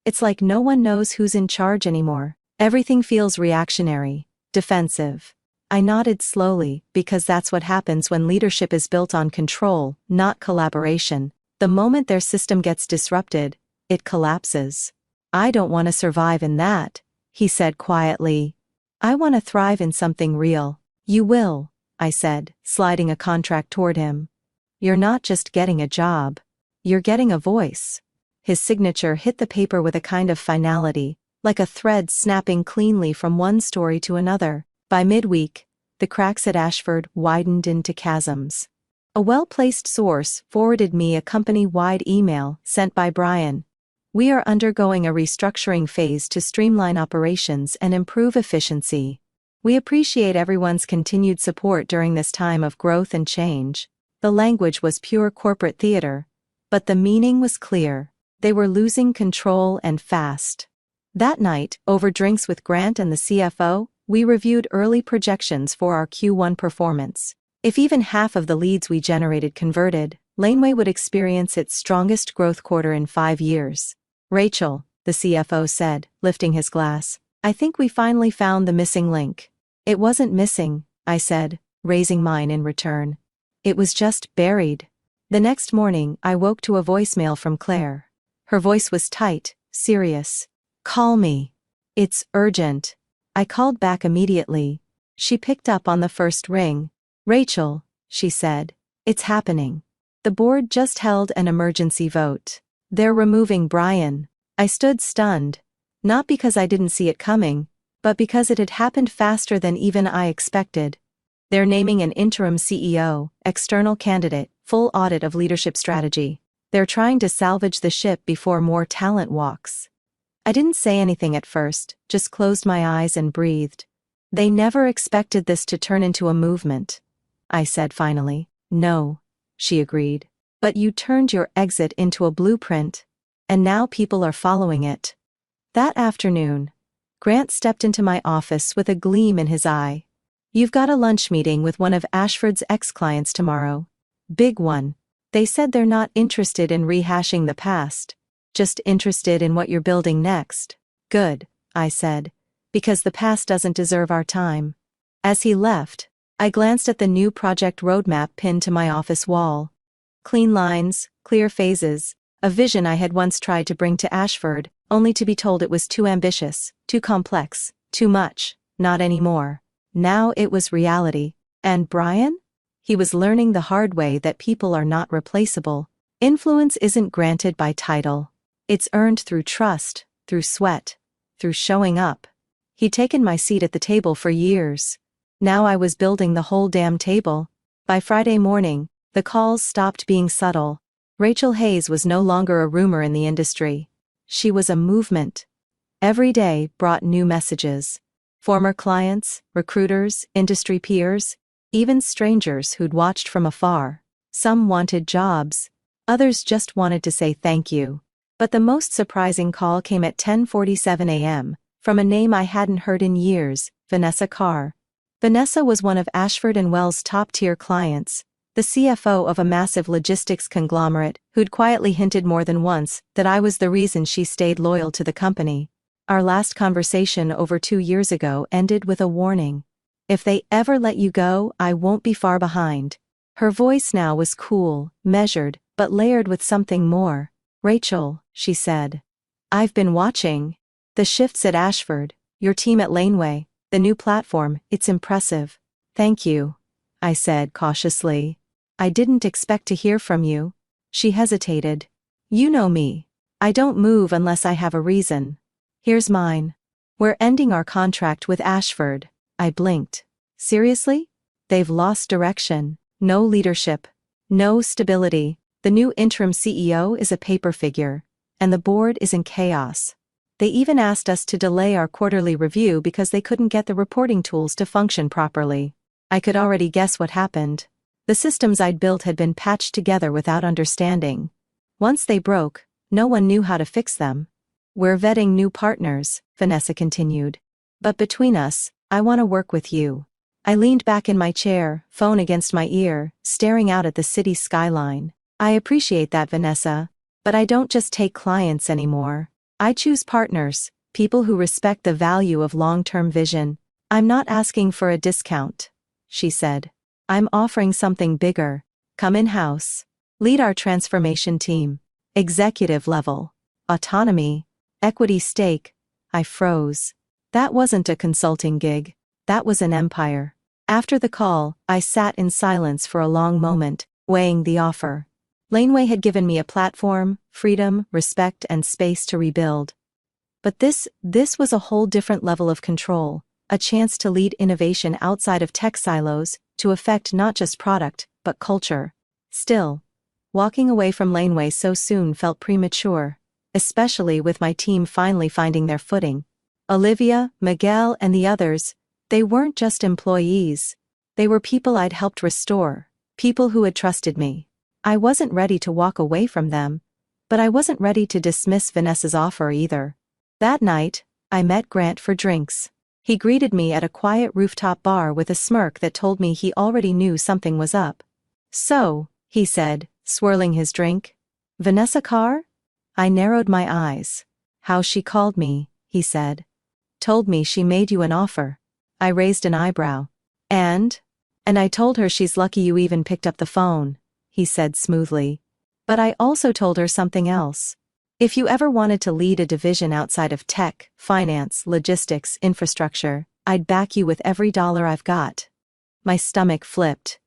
It's like no one knows who's in charge anymore. Everything feels reactionary, defensive. I nodded slowly, because that's what happens when leadership is built on control, not collaboration. The moment their system gets disrupted, it collapses. I don't want to survive in that, he said quietly. I want to thrive in something real. You will, I said, sliding a contract toward him. You're not just getting a job. You're getting a voice. His signature hit the paper with a kind of finality, like a thread snapping cleanly from one story to another. By midweek, the cracks at Ashford widened into chasms. A well-placed source forwarded me a company-wide email sent by Brian. We are undergoing a restructuring phase to streamline operations and improve efficiency. We appreciate everyone's continued support during this time of growth and change. The language was pure corporate theater, but the meaning was clear. They were losing control and fast. That night, over drinks with Grant and the CFO, we reviewed early projections for our Q1 performance. If even half of the leads we generated converted, Laneway would experience its strongest growth quarter in 5 years. Rachel, the CFO said, lifting his glass, I think we finally found the missing link. It wasn't missing, I said, raising mine in return. It was just buried. The next morning, I woke to a voicemail from Claire. Her voice was tight, serious. Call me. It's urgent. I called back immediately. She picked up on the first ring. Rachel, she said, it's happening. The board just held an emergency vote. They're removing Brian. I stood stunned. Not because I didn't see it coming, but because it had happened faster than even I expected. They're naming an interim CEO, external candidate, full audit of leadership strategy. They're trying to salvage the ship before more talent walks. I didn't say anything at first, just closed my eyes and breathed. They never expected this to turn into a movement. I said finally. No, she agreed. But you turned your exit into a blueprint. And now people are following it. That afternoon, Grant stepped into my office with a gleam in his eye. You've got a lunch meeting with one of Ashford's ex-clients tomorrow. Big one. They said they're not interested in rehashing the past, just interested in what you're building next. Good, I said, because the past doesn't deserve our time. As he left, I glanced at the new project roadmap pinned to my office wall. Clean lines, clear phases, a vision I had once tried to bring to Ashford, only to be told it was too ambitious, too complex, too much. Not anymore. Now it was reality. And Brian? He was learning the hard way that people are not replaceable. Influence isn't granted by title. It's earned through trust, through sweat, through showing up. He'd taken my seat at the table for years. Now I was building the whole damn table. By Friday morning, the calls stopped being subtle. Rachel Hayes was no longer a rumor in the industry. She was a movement. Every day brought new messages. Former clients, recruiters, industry peers, even strangers who'd watched from afar. Some wanted jobs. Others just wanted to say thank you. But the most surprising call came at 10:47 a.m., from a name I hadn't heard in years, Vanessa Carr. Vanessa was one of Ashford and Wells' top-tier clients, the CFO of a massive logistics conglomerate who'd quietly hinted more than once that I was the reason she stayed loyal to the company. Our last conversation over 2 years ago ended with a warning. If they ever let you go, I won't be far behind. Her voice now was cool, measured, but layered with something more. Rachel, she said. I've been watching. The shifts at Ashford, your team at Laneway, the new platform, it's impressive. Thank you, I said cautiously. I didn't expect to hear from you. She hesitated. You know me. I don't move unless I have a reason. Here's mine. We're ending our contract with Ashford. I blinked. Seriously? They've lost direction. No leadership. No stability. The new interim CEO is a paper figure. And the board is in chaos. They even asked us to delay our quarterly review because they couldn't get the reporting tools to function properly. I could already guess what happened. The systems I'd built had been patched together without understanding. Once they broke, no one knew how to fix them. We're vetting new partners, Vanessa continued. But between us, I want to work with you. I leaned back in my chair, phone against my ear, staring out at the city skyline. I appreciate that, Vanessa, but I don't just take clients anymore. I choose partners, people who respect the value of long-term vision. I'm not asking for a discount, she said. I'm offering something bigger. Come in-house. Lead our transformation team. Executive level. Autonomy. Equity stake. I froze. That wasn't a consulting gig. That was an empire. After the call, I sat in silence for a long moment, weighing the offer. Laneway had given me a platform, freedom, respect, and space to rebuild. But this was a whole different level of control, a chance to lead innovation outside of tech silos, to affect not just product, but culture. Still, walking away from Laneway so soon felt premature, especially with my team finally finding their footing. Olivia, Miguel, and the others, they weren't just employees. They were people I'd helped restore, people who had trusted me. I wasn't ready to walk away from them, but I wasn't ready to dismiss Vanessa's offer either. That night, I met Grant for drinks. He greeted me at a quiet rooftop bar with a smirk that told me he already knew something was up. So, he said, swirling his drink. Vanessa Carr? I narrowed my eyes. How she called me, he said. Told me she made you an offer. I raised an eyebrow. And I told her she's lucky you even picked up the phone, he said smoothly. But I also told her something else. If you ever wanted to lead a division outside of tech, finance, logistics, infrastructure, I'd back you with every dollar I've got. My stomach flipped.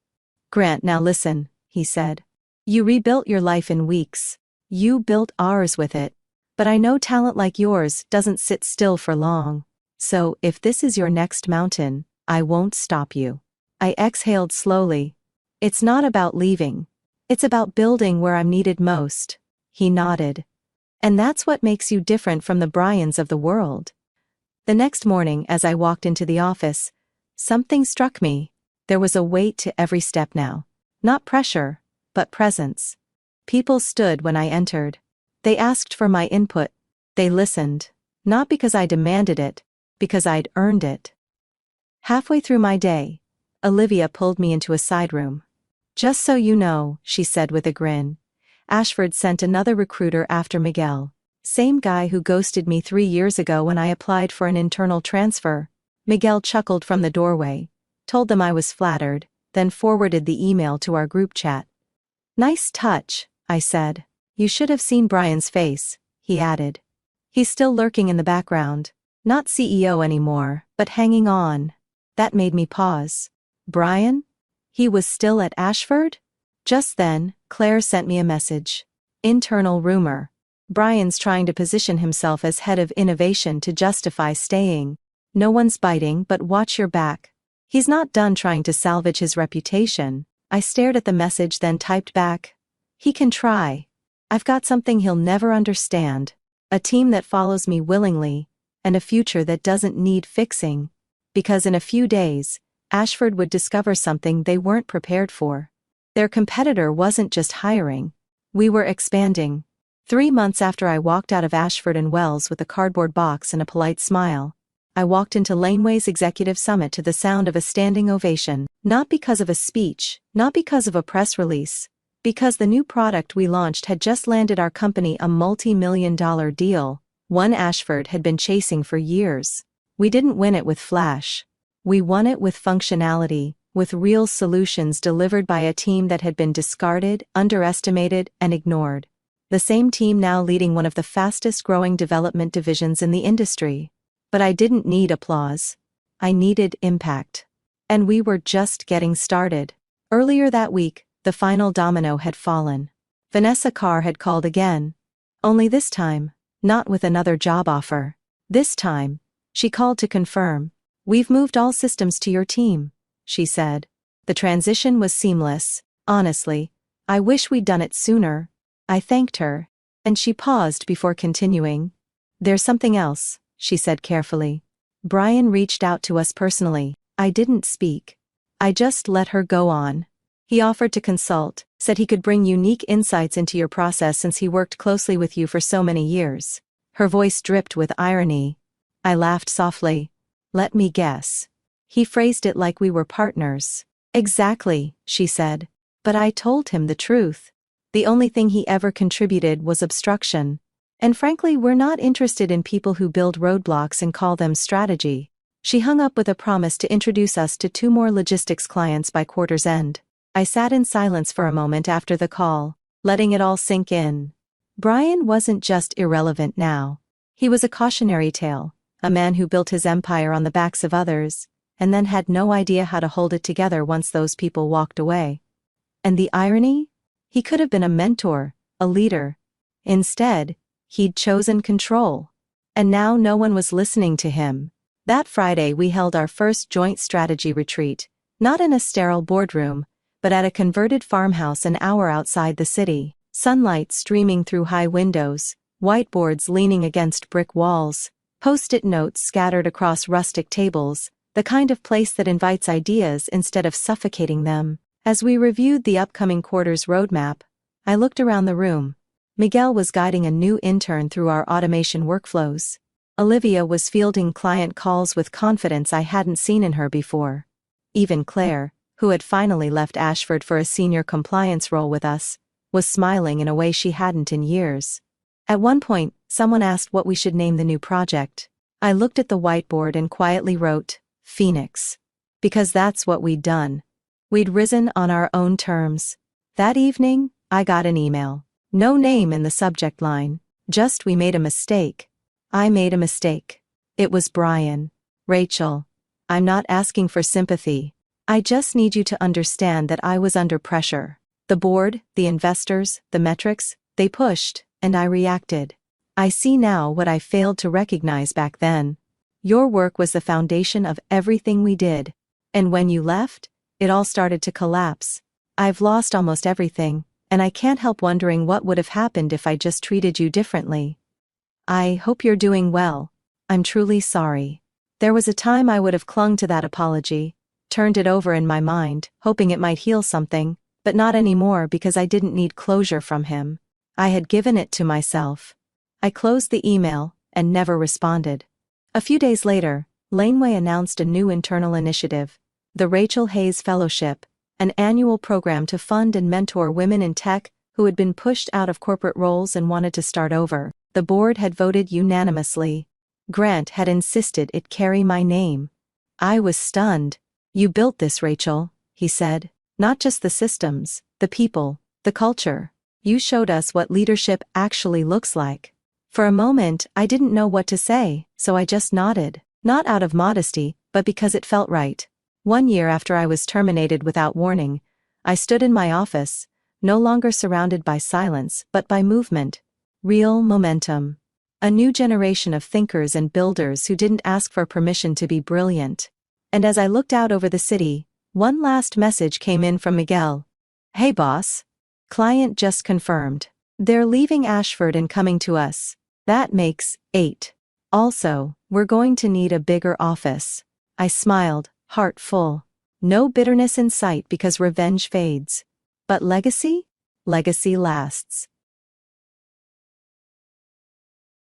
Grant, now listen, he said. You rebuilt your life in weeks. You built ours with it. But I know talent like yours doesn't sit still for long. So, if this is your next mountain, I won't stop you. I exhaled slowly. It's not about leaving. It's about building where I'm needed most. He nodded. And that's what makes you different from the Bryans of the world. The next morning, as I walked into the office, something struck me. There was a weight to every step now. Not pressure, but presence. People stood when I entered. They asked for my input. They listened. Not because I demanded it, because I'd earned it. Halfway through my day, Olivia pulled me into a side room. "Just so you know," she said with a grin, "Ashford sent another recruiter after Miguel. Same guy who ghosted me 3 years ago when I applied for an internal transfer." Miguel chuckled from the doorway, told them I was flattered, then forwarded the email to our group chat. "Nice touch," I said. "You should have seen Brian's face," he added. "He's still lurking in the background. Not CEO anymore, but hanging on." That made me pause. Brian? He was still at Ashford? Just then, Claire sent me a message. "Internal rumor. Brian's trying to position himself as head of innovation to justify staying. No one's biting, but watch your back. He's not done trying to salvage his reputation." I stared at the message, then typed back, "He can try. I've got something he'll never understand. A team that follows me willingly, and a future that doesn't need fixing." Because in a few days, Ashford would discover something they weren't prepared for. Their competitor wasn't just hiring. We were expanding. 3 months after I walked out of Ashford and Wells with a cardboard box and a polite smile, I walked into Laneway's executive summit to the sound of a standing ovation. Not because of a speech, not because of a press release, because the new product we launched had just landed our company a multi-million-dollar deal, one Ashford had been chasing for years. We didn't win it with flash. We won it with functionality, with real solutions delivered by a team that had been discarded, underestimated, and ignored. The same team now leading one of the fastest-growing development divisions in the industry. But I didn't need applause. I needed impact. And we were just getting started. Earlier that week, the final domino had fallen. Vanessa Carr had called again. Only this time, not with another job offer. This time, she called to confirm. "We've moved all systems to your team," she said. The transition was seamless. Honestly, I wish we'd done it sooner. I thanked her, and she paused before continuing. "There's something else," she said carefully. "Brian reached out to us personally." I didn't speak. I just let her go on. "He offered to consult, said he could bring unique insights into your process since he worked closely with you for so many years." Her voice dripped with irony. I laughed softly. "Let me guess. He phrased it like we were partners." "Exactly," she said. "But I told him the truth. The only thing he ever contributed was obstruction. And frankly, we're not interested in people who build roadblocks and call them strategy." She hung up with a promise to introduce us to 2 more logistics clients by quarter's end. I sat in silence for a moment after the call, letting it all sink in. Brian wasn't just irrelevant now. He was a cautionary tale, a man who built his empire on the backs of others, and then had no idea how to hold it together once those people walked away. And the irony? He could have been a mentor, a leader. Instead, he'd chosen control. And now no one was listening to him. That Friday we held our first joint strategy retreat, not in a sterile boardroom, but at a converted farmhouse an hour outside the city. Sunlight streaming through high windows, whiteboards leaning against brick walls, post-it notes scattered across rustic tables, the kind of place that invites ideas instead of suffocating them. As we reviewed the upcoming quarter's roadmap, I looked around the room. Miguel was guiding a new intern through our automation workflows. Olivia was fielding client calls with confidence I hadn't seen in her before. Even Claire, who had finally left Ashford for a senior compliance role with us, was smiling in a way she hadn't in years. At one point, someone asked what we should name the new project. I looked at the whiteboard and quietly wrote, Phoenix. Because that's what we'd done. We'd risen on our own terms. That evening, I got an email. No name in the subject line. Just we made a mistake. I made a mistake. It was Brian. Rachel. I'm not asking for sympathy. I just need you to understand that I was under pressure. The board, the investors, the metrics, they pushed, and I reacted. I see now what I failed to recognize back then. Your work was the foundation of everything we did. And when you left, it all started to collapse. I've lost almost everything, and I can't help wondering what would have happened if I just treated you differently. I hope you're doing well. I'm truly sorry. There was a time I would have clung to that apology, turned it over in my mind, hoping it might heal something, but not anymore because I didn't need closure from him. I had given it to myself. I closed the email and never responded. A few days later, Laneway announced a new internal initiative, the Rachel Hayes Fellowship, an annual program to fund and mentor women in tech who had been pushed out of corporate roles and wanted to start over. The board had voted unanimously. Grant had insisted it carry my name. I was stunned. "You built this, Rachel," he said. "Not just the systems, the people, the culture. You showed us what leadership actually looks like." For a moment, I didn't know what to say, so I just nodded. Not out of modesty, but because it felt right. 1 year after I was terminated without warning, I stood in my office, no longer surrounded by silence but by movement. Real momentum. A new generation of thinkers and builders who didn't ask for permission to be brilliant. And as I looked out over the city, one last message came in from Miguel. "Hey boss. Client just confirmed. They're leaving Ashford and coming to us. That makes 8. Also, we're going to need a bigger office." I smiled, heart full. No bitterness in sight because revenge fades. But legacy? Legacy lasts.